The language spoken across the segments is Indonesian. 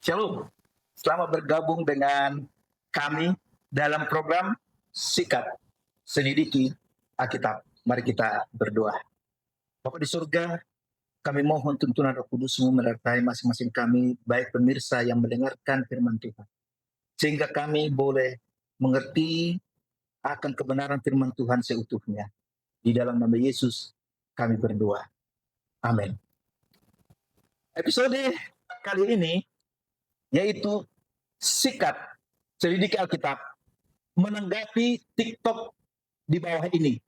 Shalom, selamat bergabung dengan kami dalam program Sikat Selidiki Alkitab. Mari kita berdoa. Bapa di surga, kami mohon tuntunan Roh Kudus-Mu menyertai masing-masing kami, baik pemirsa yang mendengarkan firman Tuhan, sehingga kami boleh mengerti akan kebenaran firman Tuhan seutuhnya. Di dalam nama Yesus kami berdoa. Amin. Episode kali ini yaitu Sikat Selidiki Alkitab menanggapi TikTok di bawah ini.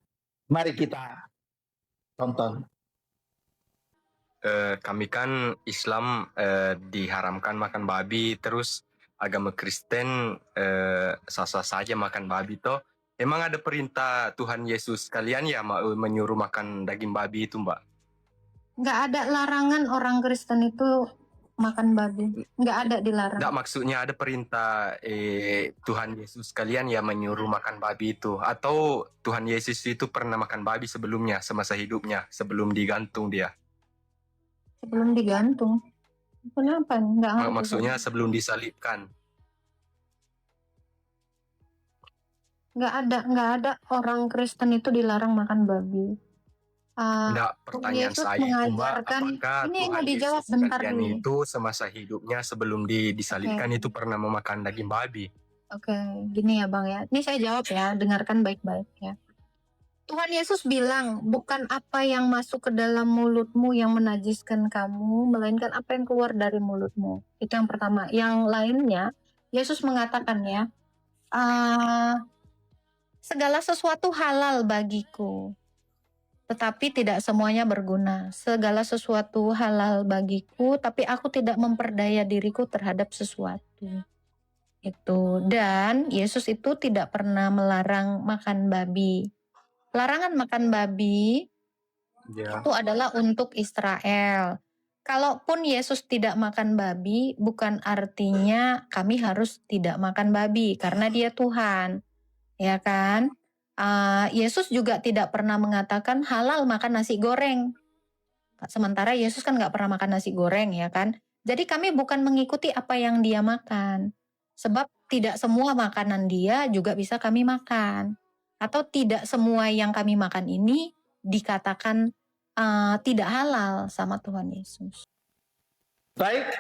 Mari kita tonton. Kami kan Islam diharamkan makan babi, terus agama Kristen sah-sah saja makan babi toh. Emang ada perintah Tuhan Yesus kalian ya menyuruh makan daging babi itu, Mbak? Nggak ada larangan orang Kristen itu makan babi. Nggak ada dilarang. Nggak, maksudnya ada perintah Tuhan Yesus kalian ya menyuruh makan babi itu. Atau Tuhan Yesus itu pernah makan babi sebelumnya, semasa hidupnya, sebelum digantung dia? Sebelum digantung. Kenapa? Nggak ngerti. Maksudnya sebelum disalibkan. Nggak ada orang Kristen itu dilarang makan babi. Enggak, pertanyaan Yesus saya itu, Mbak, mengajarkan, apakah ini Tuhan mau dijawab Yesus bentar kalian dulu. itu semasa hidupnya sebelum disalibkan itu pernah memakan daging babi? Oke, gini ya Bang ya. Ini saya jawab ya, dengarkan baik-baik ya. Tuhan Yesus bilang, bukan apa yang masuk ke dalam mulutmu yang menajiskan kamu, melainkan apa yang keluar dari mulutmu. Itu yang pertama. Yang lainnya, Yesus mengatakan ya, segala sesuatu halal bagiku, tetapi tidak semuanya berguna. Segala sesuatu halal bagiku, tapi aku tidak memperdaya diriku terhadap sesuatu. Itu. Dan Yesus itu tidak pernah melarang makan babi. Larangan makan babi itu adalah untuk Israel. Kalaupun Yesus tidak makan babi, bukan artinya kami harus tidak makan babi karena dia Tuhan, ya kan? Yesus juga tidak pernah mengatakan halal makan nasi goreng. Sementara Yesus kan nggak pernah makan nasi goreng, ya kan? Jadi kami bukan mengikuti apa yang dia makan. Sebab tidak semua makanan dia juga bisa kami makan. Atau tidak semua yang kami makan ini dikatakan tidak halal sama Tuhan Yesus. Baik,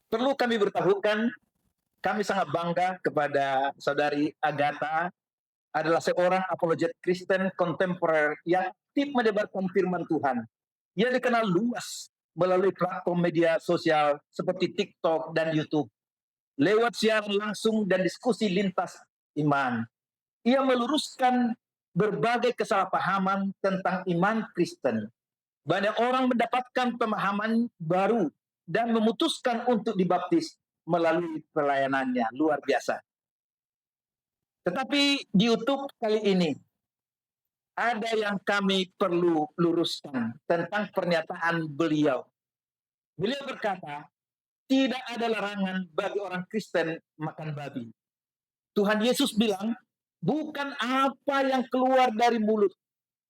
perlu kami beritahukan, kami sangat bangga kepada saudari Agatha, adalah seorang apologet Kristen kontemporer yang aktif menyebarkan firman Tuhan. Ia dikenal luas melalui platform media sosial seperti TikTok dan YouTube. Lewat siaran langsung dan diskusi lintas iman, ia meluruskan berbagai kesalahpahaman tentang iman Kristen. Banyak orang mendapatkan pemahaman baru dan memutuskan untuk dibaptis melalui pelayanannya. Luar biasa. Tetapi di YouTube kali ini, ada yang kami perlu luruskan tentang pernyataan beliau. Beliau berkata, tidak ada larangan bagi orang Kristen makan babi. Tuhan Yesus bilang, bukan apa yang keluar dari mulut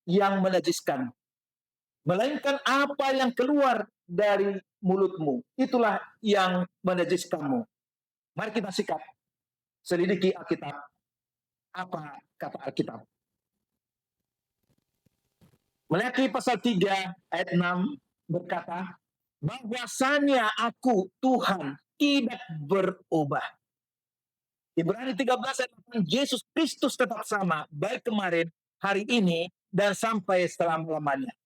yang menajiskan, melainkan apa yang keluar dari mulutmu, itulah yang menajiskanmu. Mari kita sikat, selidiki Alkitab. Apa kata Alkitab? Meleakhi pasal 3 ayat 6 berkata, bahwasanya aku Tuhan tidak berubah. Ibrani 13 ayat 8, Yesus Kristus tetap sama, baik kemarin, hari ini, dan sampai selama-lamanya.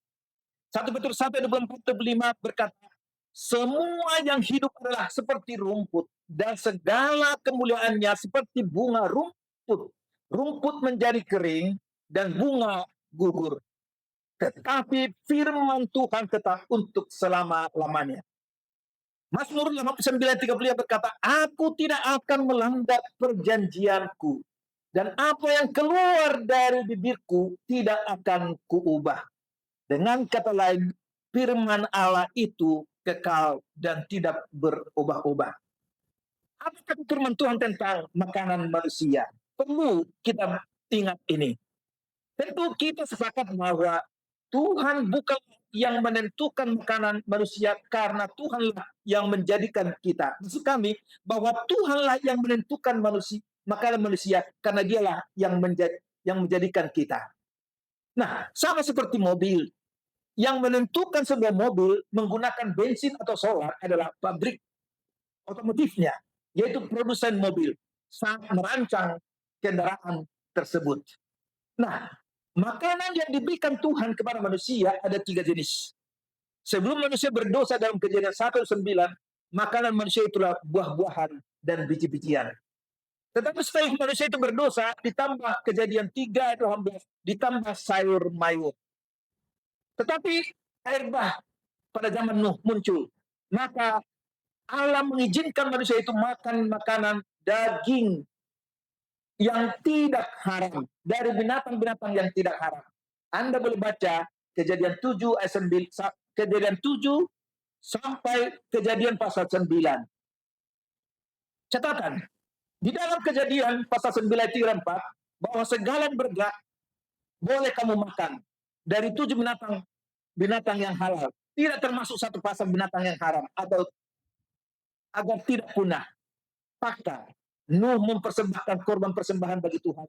1 Petrus 1:24-25 berkata, semua yang hidup adalah seperti rumput, dan segala kemuliaannya seperti bunga rumput. Rumput menjadi kering, dan bunga gugur. Tetapi firman Tuhan tetap untuk selama-lamanya. Mazmur 89:35 berkata, aku tidak akan melanggar perjanjianku, dan apa yang keluar dari bibirku tidak akan kuubah. Dengan kata lain, firman Allah itu kekal dan tidak berubah-ubah. Apa kata firman Tuhan tentang makanan manusia? Perlu kita ingat ini. Tentu kita sepakat bahwa Tuhan bukan yang menentukan makanan manusia karena Tuhanlah yang menjadikan kita. Maksud kami bahwa Tuhanlah yang menentukan makanan manusia karena Dialah yang menjadikan kita. Nah, sama seperti mobil. Yang menentukan sebuah mobil menggunakan bensin atau solar adalah pabrik otomotifnya, yaitu produsen mobil saat merancang kendaraan tersebut. Nah, makanan yang diberikan Tuhan kepada manusia ada 3 jenis. Sebelum manusia berdosa dalam Kejadian 1:9, makanan manusia itulah buah-buahan dan biji-bijian. Tetapi setelah manusia itu berdosa, ditambah Kejadian 3:18, ditambah sayur mayur. Tetapi air bah pada zaman Nuh muncul. Maka Allah mengizinkan manusia itu makan makanan daging yang tidak haram dari binatang-binatang yang tidak haram. Anda boleh baca Kejadian 7 ayat 9, Kejadian 7 sampai Kejadian pasal 9. Catatan, di dalam Kejadian pasal 9 ayat 3 dan 4 bahwa segala yang bergerak boleh kamu makan dari 7 binatang yang halal, tidak termasuk satu pasang binatang yang haram atau agar tidak punah. Fakta, Nuh mempersembahkan korban persembahan bagi Tuhan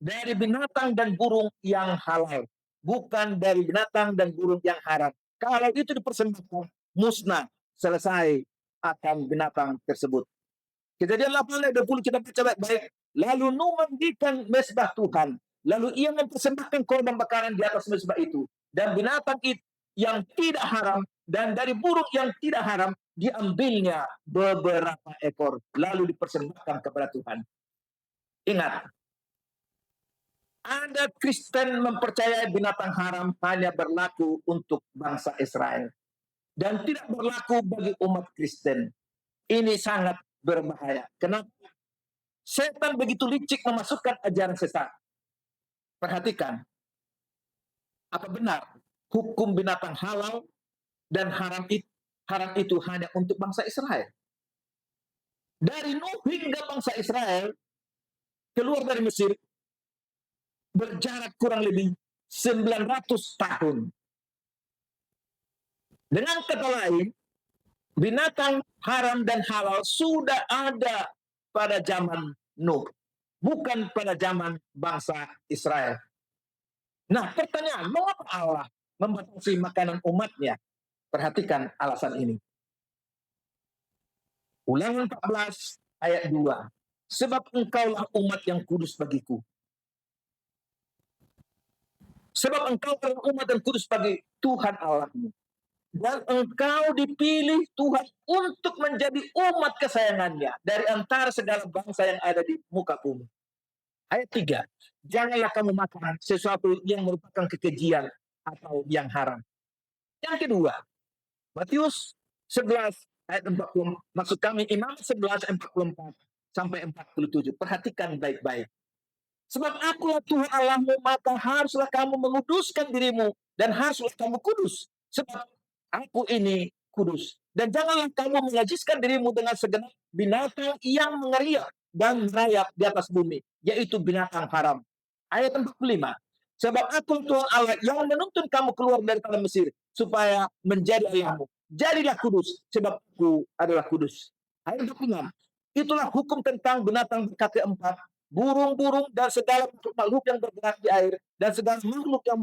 dari binatang dan burung yang halal, bukan dari binatang dan burung yang haram. Kalau itu dipersembahkan, musnah, selesai akan binatang tersebut. Kejadian 8 ayat 20 kita baca baik-baik. Lalu Nuh mendirikan mezbah Tuhan. Lalu ia mempersembahkan korban bakaran di atas mezbah itu. Dan binatang itu yang tidak haram dan dari burung yang tidak haram diambilnya beberapa ekor lalu dipersembahkan kepada Tuhan. Ingat, ada Kristen mempercayai binatang haram hanya berlaku untuk bangsa Israel dan tidak berlaku bagi umat Kristen. Ini sangat berbahaya. Kenapa? Setan begitu licik memasukkan ajaran sesat. Perhatikan, apa benar hukum binatang halal dan haram itu hanya untuk bangsa Israel? Dari Nuh hingga bangsa Israel keluar dari Mesir berjarak kurang lebih 900 tahun. Dengan kata lain, binatang haram dan halal sudah ada pada zaman Nuh, bukan pada zaman bangsa Israel. Nah, pertanyaan, mengapa Allah membatasi makanan umatnya? Perhatikan alasan ini. Ulangan 14 ayat 2. Sebab engkaulah umat yang kudus bagiku. Sebab engkau adalah umat yang kudus bagi Tuhan Allahmu. Dan engkau dipilih Tuhan untuk menjadi umat kesayangannya dari antara segala bangsa yang ada di muka bumi. Ayat 3. Janganlah kamu makan sesuatu yang merupakan kekejian atau yang haram. Yang kedua, Matius 11 ayat 40. Maksud kami Imam 11 ayat 44 sampai 47. Perhatikan baik-baik. Sebab akulah Tuhan Allahmu, maka haruslah kamu menguduskan dirimu dan haruslah kamu kudus. Sebab aku ini kudus. Dan janganlah kamu menajiskan dirimu dengan segenap binatang yang mengeriak dan merayap di atas bumi, yaitu binatang haram. Ayat 45. Sebab aku Tuhan Allah yang menuntun kamu keluar dari tanah Mesir, supaya menjadi ayahmu. Jadilah kudus, sebab aku adalah kudus. Ayat 26. Itulah hukum tentang binatang berkaki 4, burung-burung dan segala makhluk yang bergerak di air, dan segala makhluk yang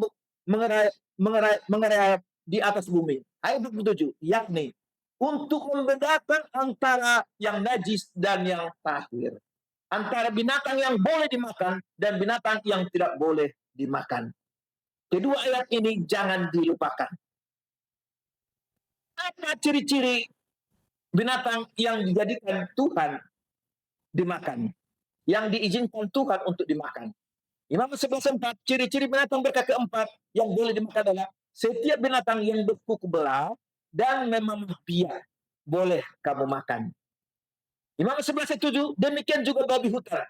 mengerayap di atas bumi. Ayat 27, yakni untuk membedakan antara yang najis dan yang tahir, antara binatang yang boleh dimakan dan binatang yang tidak boleh dimakan. Kedua ayat ini jangan dilupakan. Apa ciri-ciri binatang yang dijadikan Tuhan dimakan, yang diizinkan Tuhan untuk dimakan? Imam 11:4, ciri-ciri binatang berkaki 4 yang boleh dimakan adalah setiap binatang yang berkuku belah dan memamah biak boleh kamu makan. Imam 11:7, demikian juga babi hutan.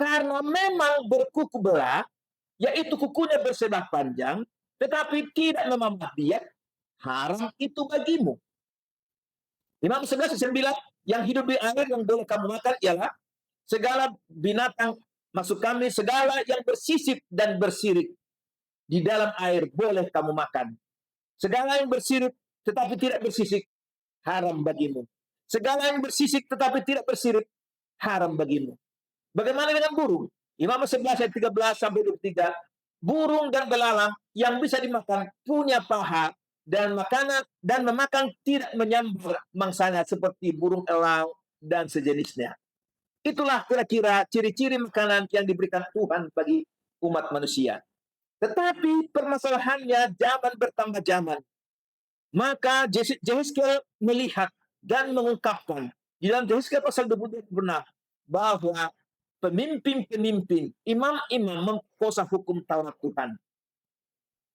Karena memang berkuku belah, yaitu kukunya bersebelah panjang, tetapi tidak memamah biak, haram itu bagimu. Imam 11:9, yang hidup di air yang boleh kamu makan ialah segala binatang, maksud kami segala yang bersisip dan bersirik di dalam air boleh kamu makan. Segala yang bersirip tetapi tidak bersisik, haram bagimu. Segala yang bersisik tetapi tidak bersirip, haram bagimu. Bagaimana dengan burung? Imam 11 ayat 13 sampai 23. Burung dan belalang yang bisa dimakan punya paha dan memakan tidak menyambar mangsanya seperti burung elang dan sejenisnya. Itulah kira-kira ciri-ciri makanan yang diberikan Tuhan bagi umat manusia. Tetapi permasalahannya zaman bertambah zaman. Maka Yehezkiel melihat dan mengungkapkan di dalam Yehezkiel pasal 22 benar bahwa pemimpin-pemimpin, imam-imam memperkosa hukum Taurat Tuhan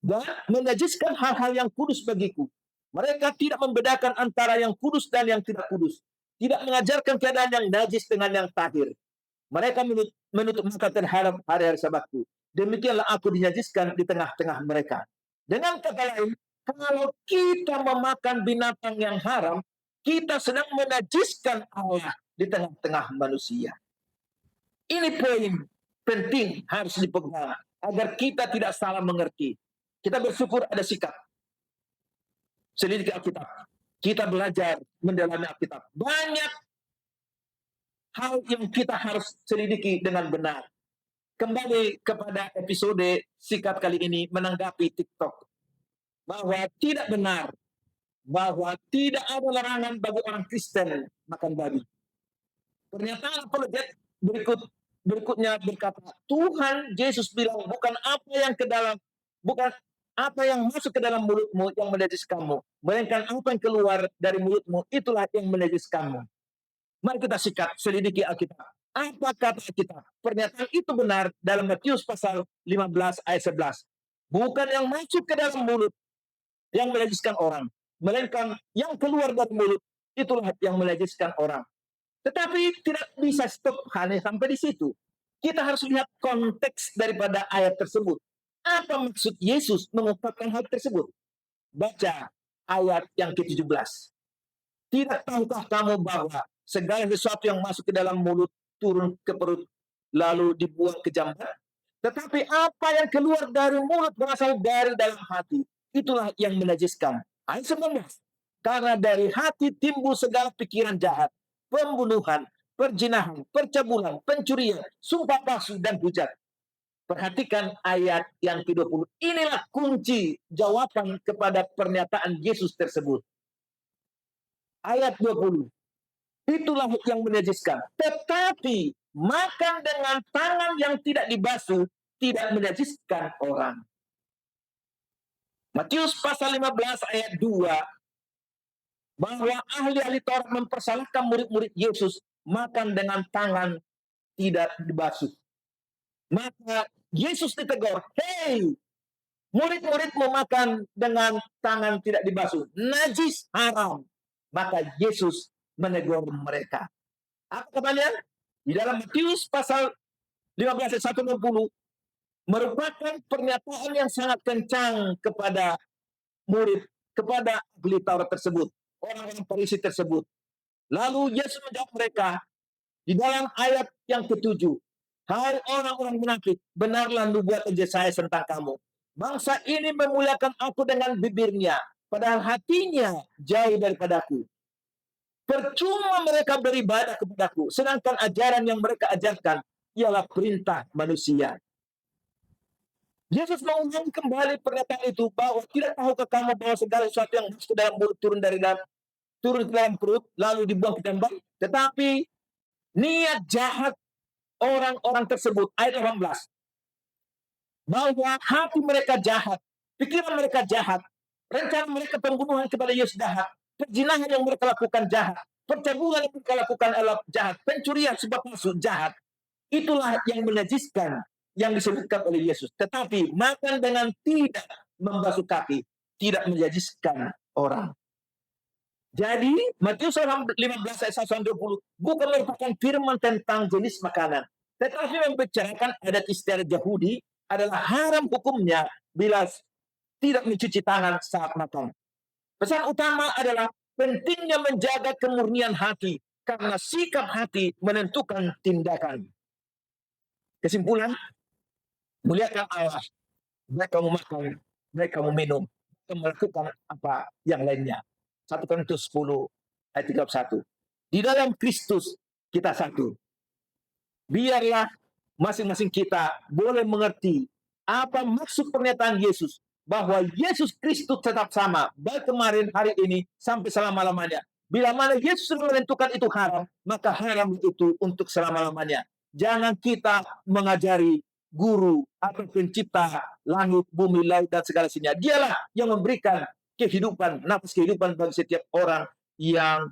dan menajiskan hal-hal yang kudus bagiku. Mereka tidak membedakan antara yang kudus dan yang tidak kudus. Tidak mengajarkan keadaan yang najis dengan yang tahir. Mereka menutup mata terhadap hari-hari sabatku. Demikianlah aku dinajiskan di tengah-tengah mereka. Dengan kata lain, kalau kita memakan binatang yang haram, kita sedang menajiskan Allah di tengah-tengah manusia. Ini poin penting harus dipegang agar kita tidak salah mengerti. Kita bersyukur ada sikap selidiki Alkitab. Kita belajar mendalami Alkitab. Banyak hal yang kita harus selidiki dengan benar. Kembali kepada episode singkat kali ini menanggapi TikTok. Bahwa tidak benar. Bahwa tidak ada larangan bagi orang Kristen makan babi. Pernyataan apologet berikutnya berkata, Tuhan Yesus bilang bukan apa yang masuk ke dalam mulutmu yang menajis kamu, melainkan apa yang keluar dari mulutmu itulah yang menajis kamu. Mari kita selidiki Alkitab. Apa kata Alkitab? Pernyataan itu benar dalam Matius pasal 15 ayat 11. Bukan yang masuk ke dalam mulut yang menajiskan orang, melainkan yang keluar dari mulut itulah yang menajiskan orang. Tetapi tidak bisa stop hanya sampai di situ. Kita harus lihat konteks daripada ayat tersebut. Apa maksud Yesus mengungkapkan hal tersebut? Baca ayat yang ke-17. Tidak tahukah kamu bahwa segala sesuatu yang masuk ke dalam mulut turun ke perut lalu dibuang ke jamban? Tetapi apa yang keluar dari mulut berasal dari dalam hati. Itulah yang menajiskan. Ayat 19. Karena dari hati timbul segala pikiran jahat, pembunuhan, perzinahan, percabulan, pencurian, sumpah palsu, dan hujat. Perhatikan ayat yang ke-20. Inilah kunci jawaban kepada pernyataan Yesus tersebut. Ayat 20. Itulah yang menajiskan. Tetapi makan dengan tangan yang tidak dibasuh tidak menajiskan orang. Matius pasal 15 ayat 2. Bahwa ahli-ahli Taurat mempersalahkan murid-murid Yesus makan dengan tangan tidak dibasuh. Maka Yesus ditegur, hei, murid-muridmu makan dengan tangan tidak dibasuh, najis, haram. Maka Yesus menegur mereka. Apa katanya? Di dalam Matius pasal 15 ayat 1-20 merupakan pernyataan yang sangat kencang kepada murid, kepada ahli Taurat tersebut, orang-orang Farisi tersebut. Lalu Yesus menjawab mereka di dalam ayat yang ke-7. Hai orang-orang munafik, benarlah nubuatan Yesaya tentang kamu. Bangsa ini memuliakan aku dengan bibirnya, padahal hatinya jauh daripadaku. Percuma mereka beribadah kepadaku, sedangkan ajaran yang mereka ajarkan ialah perintah manusia. Yesus mengulangi kembali pernyataan itu bahwa tidak tahukah kamu bahwa segala sesuatu yang masuk ke dalam mulut turun ke dalam perut lalu dibuang ke jamban. Tetapi niat jahat orang-orang tersebut, ayat 18, bahwa hati mereka jahat, pikiran mereka jahat, rencana mereka pembunuhan kepada Yesus jahat, perzinahan yang mereka lakukan jahat, percabulan yang mereka lakukan adalah jahat, pencurian sebab palsu jahat. Itulah yang menajiskan yang disebutkan oleh Yesus. Tetapi makan dengan tidak membasuh kaki tidak menajiskan orang. Jadi Matius 15 ayat 1-20 bukan merupakan firman tentang jenis makanan, tetapi membicarakan adat istiadat Yahudi adalah haram hukumnya bila tidak mencuci tangan saat makan. Pesan utama adalah pentingnya menjaga kemurnian hati karena sikap hati menentukan tindakan. Kesimpulan, muliakan Allah. Baik kamu makan, baik kamu minum, melakukan apa yang lainnya. 1 Korintus 10 ayat 31. Di dalam Kristus kita satu. Biarlah masing-masing kita boleh mengerti apa maksud pernyataan Yesus, bahwa Yesus Kristus tetap sama baik kemarin, hari ini, sampai selama-lamanya. Bila mana Yesus menentukan itu haram, maka haram itu untuk selama-lamanya. Jangan kita mengajari guru atau pencipta langit, bumi, laut, dan segala isinya. Dialah yang memberikan kehidupan, nafas kehidupan bagi setiap orang yang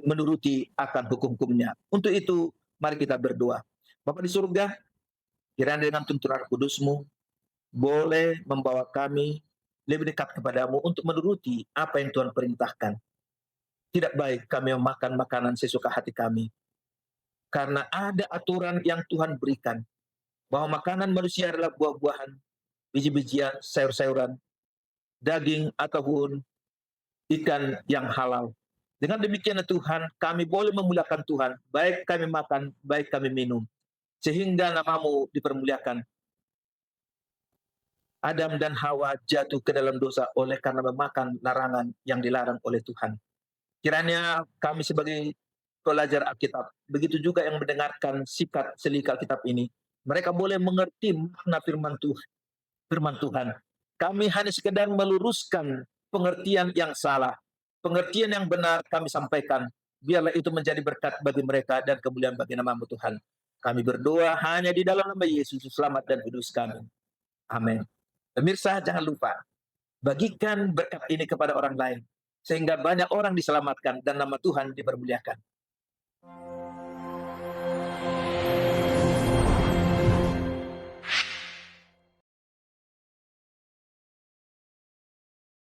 menuruti akan hukum-hukumnya. Untuk itu, mari kita berdoa. Bapa di surga, kiranya dengan tuntunan kudus-Mu boleh membawa kami lebih dekat kepadamu untuk menuruti apa yang Tuhan perintahkan. Tidak baik kami memakan makanan sesuka hati kami, karena ada aturan yang Tuhan berikan, bahwa makanan manusia adalah buah-buahan, biji-bijian, sayur-sayuran, daging ataupun ikan yang halal. Dengan demikian Tuhan, kami boleh memuliakan Tuhan, baik kami makan, baik kami minum, sehingga nama-Mu dipermuliakan. Adam dan Hawa jatuh ke dalam dosa oleh karena memakan larangan yang dilarang oleh Tuhan. Kiranya kami sebagai pelajar Alkitab, begitu juga yang mendengarkan sikat selika Alkitab ini, mereka boleh mengerti makna firman Tuhan. Kami hanya sekedar meluruskan pengertian yang salah. Pengertian yang benar kami sampaikan. Biarlah itu menjadi berkat bagi mereka dan kemuliaan bagi nama-Mu Tuhan. Kami berdoa hanya di dalam nama Yesus, selamat dan kudus kami. Amin. Pemirsa, jangan lupa bagikan berkat ini kepada orang lain, sehingga banyak orang diselamatkan dan nama Tuhan dipermuliakan.